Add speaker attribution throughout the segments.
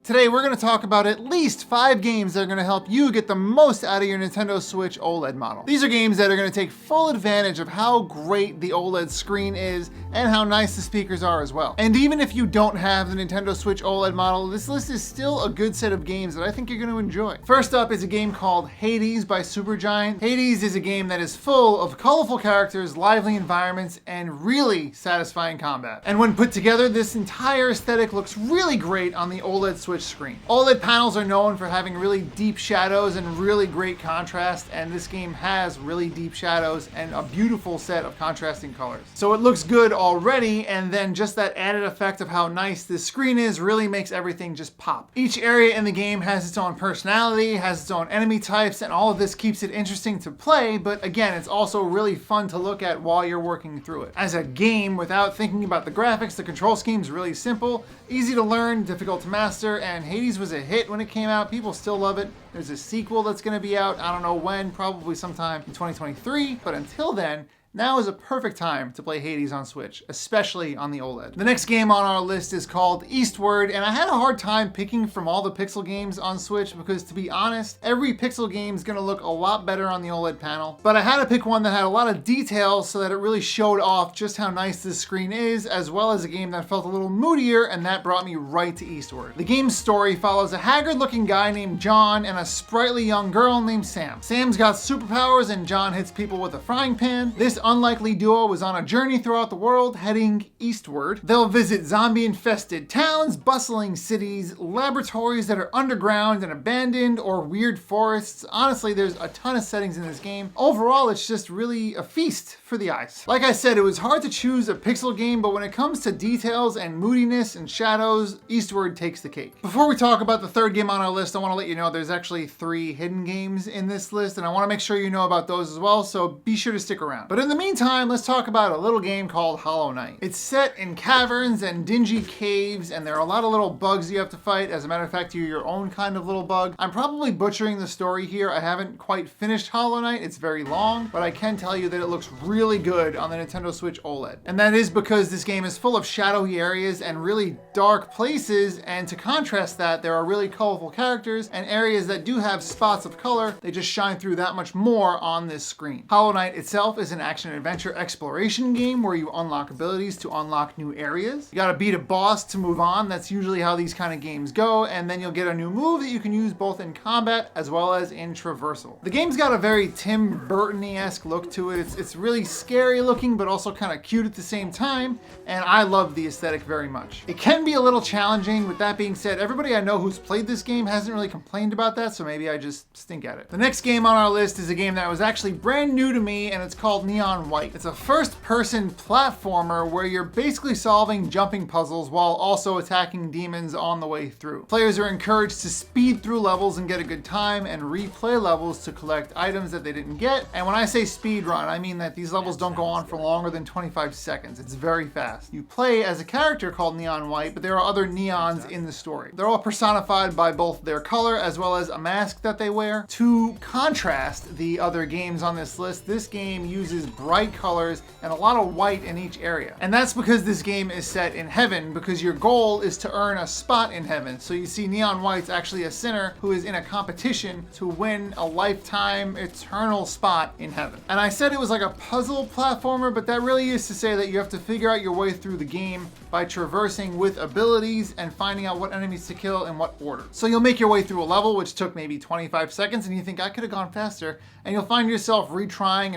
Speaker 1: Today we're going to talk about at least 5 games that are going to help you get the most out of your Nintendo Switch OLED model. These are games that are going to take full advantage of how great the OLED screen is and how nice the speakers are as well. And even if you don't have the Nintendo Switch OLED model, this list is still a good set of games that I think you're going to enjoy. First up is a game called Hades by Supergiant. Hades is a game that is full of colorful characters, lively environments, and really satisfying combat. And when put together, this entire aesthetic looks really great on the OLED Switch screen. OLED panels are known for having really deep shadows and really great contrast, and this game has really deep shadows and a beautiful set of contrasting colors. So it looks good already, and then just that added effect of how nice this screen is really makes everything just pop. Each area in the game has its own personality, has its own enemy types, and all of this keeps it interesting to play, but again, it's also really fun to look at while you're working through it. As a game, without thinking about the graphics, the control scheme is really simple, easy to learn, difficult to master, and Hades was a hit when it came out. People still love it. There's a sequel that's going to be out, I don't know when, probably sometime in 2023, but until then, now is a perfect time to play Hades on Switch, especially on the OLED. The next game on our list is called Eastward, and I had a hard time picking from all the Pixel games on Switch because, to be honest, every Pixel game is going to look a lot better on the OLED panel. But I had to pick one that had a lot of details so that it really showed off just how nice this screen is, as well as a game that felt a little moodier, and that brought me right to Eastward. The game's story follows a haggard-looking guy named John and a sprightly young girl named Sam. Sam's got superpowers, and John hits people with a frying pan. This unlikely duo is on a journey throughout the world, heading eastward. They'll visit zombie-infested towns, bustling cities, laboratories that are underground and abandoned, or weird forests. Honestly, there's a ton of settings in this game. Overall, it's just really a feast for the eyes. Like I said, it was hard to choose a Pixel game, but when it comes to details and moodiness and shadows, Eastward takes the cake. Before we talk about the third game on our list, I want to let you know there's actually 3 hidden games in this list, and I want to make sure you know about those as well, so be sure to stick around. But in the meantime, let's talk about a little game called Hollow Knight. It's set in caverns and dingy caves, and there are a lot of little bugs you have to fight. As a matter of fact, you're your own kind of little bug. I'm probably butchering the story here. I haven't quite finished Hollow Knight. It's very long, but I can tell you that it looks really good on the Nintendo Switch OLED. And that is because this game is full of shadowy areas and really dark places, and to contrast that, there are really colorful characters and areas that do have spots of color. They just shine through that much more on this screen. Hollow Knight itself is an action-adventure exploration game where you unlock abilities to unlock new areas. You gotta beat a boss to move on. That's usually how these kind of games go, and then you'll get a new move that you can use both in combat as well as in traversal. The game's got a very Tim Burton-esque look to it. It's really scary looking, but also kind of cute at the same time, and I love the aesthetic very much. It can be a little challenging. With that being said, everybody I know who's played this game hasn't really complained about that, so maybe I just stink at it. The next game on our list is a game that was actually brand new to me, and it's called Neon White. It's a first-person platformer where you're basically solving jumping puzzles while also attacking demons on the way through. Players are encouraged to speed through levels and get a good time, and replay levels to collect items that they didn't get. And when I say speed run, I mean that these levels don't go on for longer than 25 seconds. It's very fast. You play as a character called Neon White, but there are other neons in the story. They're all personified by both their color as well as a mask that they wear. To contrast the other games on this list, this game uses bright colors and a lot of white in each area. And that's because this game is set in heaven, because your goal is to earn a spot in heaven. So you see Neon White's actually a sinner who is in a competition to win a lifetime eternal spot in heaven. And I said it was like a puzzle platformer, but that really is to say that you have to figure out your way through the game by traversing with abilities and finding out what enemies to kill in what order. So you'll make your way through a level which took maybe 25 seconds and you think I could have gone faster, and you'll find yourself retrying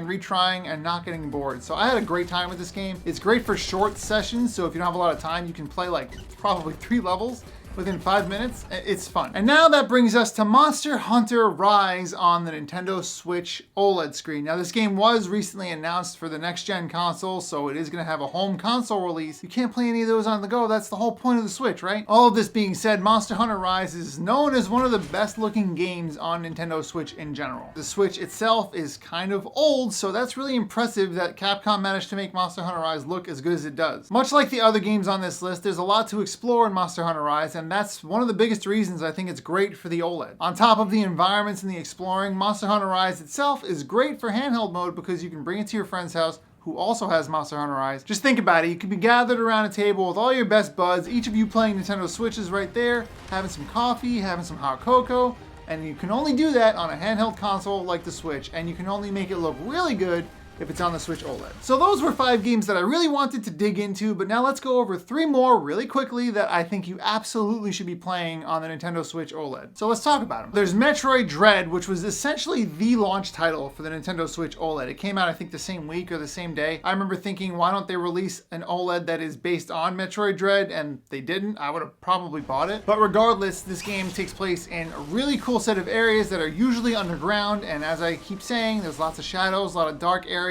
Speaker 1: and not getting bored. So I had a great time with this game. It's great for short sessions, so if you don't have a lot of time, you can play like probably 3 levels within 5 minutes. It's fun. And now that brings us to Monster Hunter Rise on the Nintendo Switch OLED screen. Now this game was recently announced for the next gen console, so it is going to have a home console release. You can't play any of those on the go. That's the whole point of the Switch, right? All of this being said, Monster Hunter Rise is known as one of the best looking games on Nintendo Switch in general. The Switch itself is kind of old, so that's really impressive that Capcom managed to make Monster Hunter Rise look as good as it does. Much like the other games on this list, there's a lot to explore in Monster Hunter Rise, and that's one of the biggest reasons I think it's great for the OLED. On top of the environments and the exploring, Monster Hunter Rise itself is great for handheld mode because you can bring it to your friend's house, who also has Monster Hunter Rise. Just think about it. You could be gathered around a table with all your best buds, each of you playing Nintendo Switches right there, having some coffee, having some hot cocoa, and you can only do that on a handheld console like the Switch, and you can only make it look really good if it's on the Switch OLED. So those were 5 games that I really wanted to dig into, but now let's go over 3 more really quickly that I think you absolutely should be playing on the Nintendo Switch OLED. So let's talk about them. There's Metroid Dread, which was essentially the launch title for the Nintendo Switch OLED. It came out, I think, the same week or the same day. I remember thinking, why don't they release an OLED that is based on Metroid Dread? And they didn't. I would have probably bought it. But regardless, this game takes place in a really cool set of areas that are usually underground, and as I keep saying, there's lots of shadows, a lot of dark areas,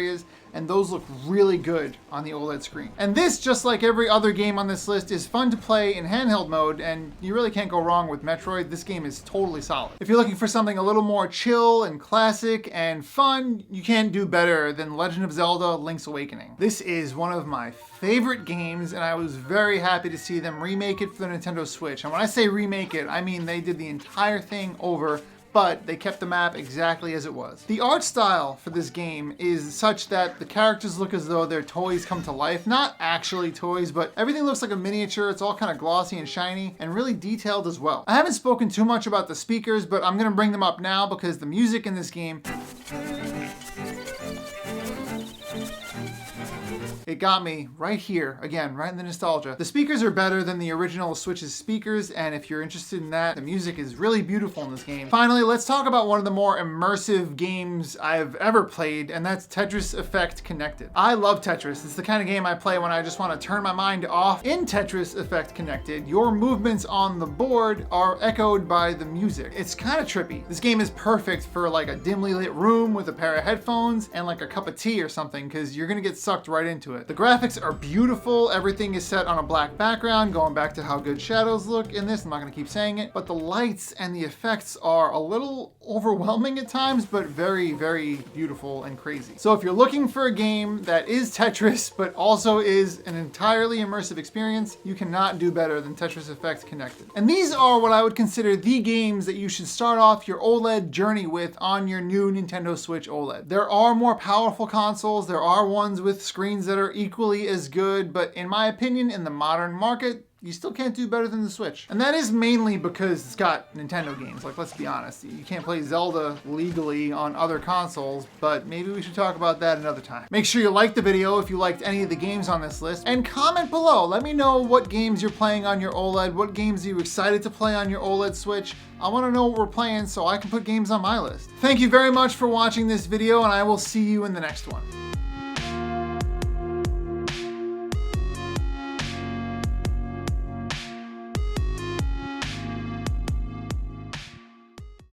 Speaker 1: and those look really good on the OLED screen. And this, just like every other game on this list, is fun to play in handheld mode, and you really can't go wrong with Metroid. This game is totally solid. If you're looking for something a little more chill and classic and fun, you can't do better than Legend of Zelda: Link's Awakening. This is one of my favorite games, and I was very happy to see them remake it for the Nintendo Switch. And when I say remake it, I mean they did the entire thing over, but they kept the map exactly as it was. The art style for this game is such that the characters look as though their toys come to life. Not actually toys, but everything looks like a miniature. It's all kind of glossy and shiny and really detailed as well. I haven't spoken too much about the speakers, but I'm gonna bring them up now because the music in this game, it got me right here, again, right in the nostalgia. The speakers are better than the original Switch's speakers, and if you're interested in that, the music is really beautiful in this game. Finally, let's talk about one of the more immersive games I've ever played, and that's Tetris Effect Connected. I love Tetris. It's the kind of game I play when I just want to turn my mind off. In Tetris Effect Connected, your movements on the board are echoed by the music. It's kind of trippy. This game is perfect for like a dimly lit room with a pair of headphones and like a cup of tea or something, because you're gonna get sucked right into it. The graphics are beautiful. Everything is set on a black background, going back to how good shadows look in this. I'm not gonna keep saying it, but the lights and the effects are a little overwhelming at times, but very, very beautiful and crazy. So if you're looking for a game that is Tetris, but also is an entirely immersive experience, you cannot do better than Tetris Effect Connected. And these are what I would consider the games that you should start off your OLED journey with on your new Nintendo Switch OLED. There are more powerful consoles. There are ones with screens that are equally as good, but in my opinion, in the modern market, you still can't do better than the Switch. And that is mainly because it's got Nintendo games. Like, let's be honest, you can't play Zelda legally on other consoles, but maybe we should talk about that another time. Make sure you like the video if you liked any of the games on this list, and comment below. Let me know what games you're playing on your OLED, what games are you excited to play on your OLED Switch. I want to know what we're playing so I can put games on my list. Thank you very much for watching this video, and I will see you in the next one.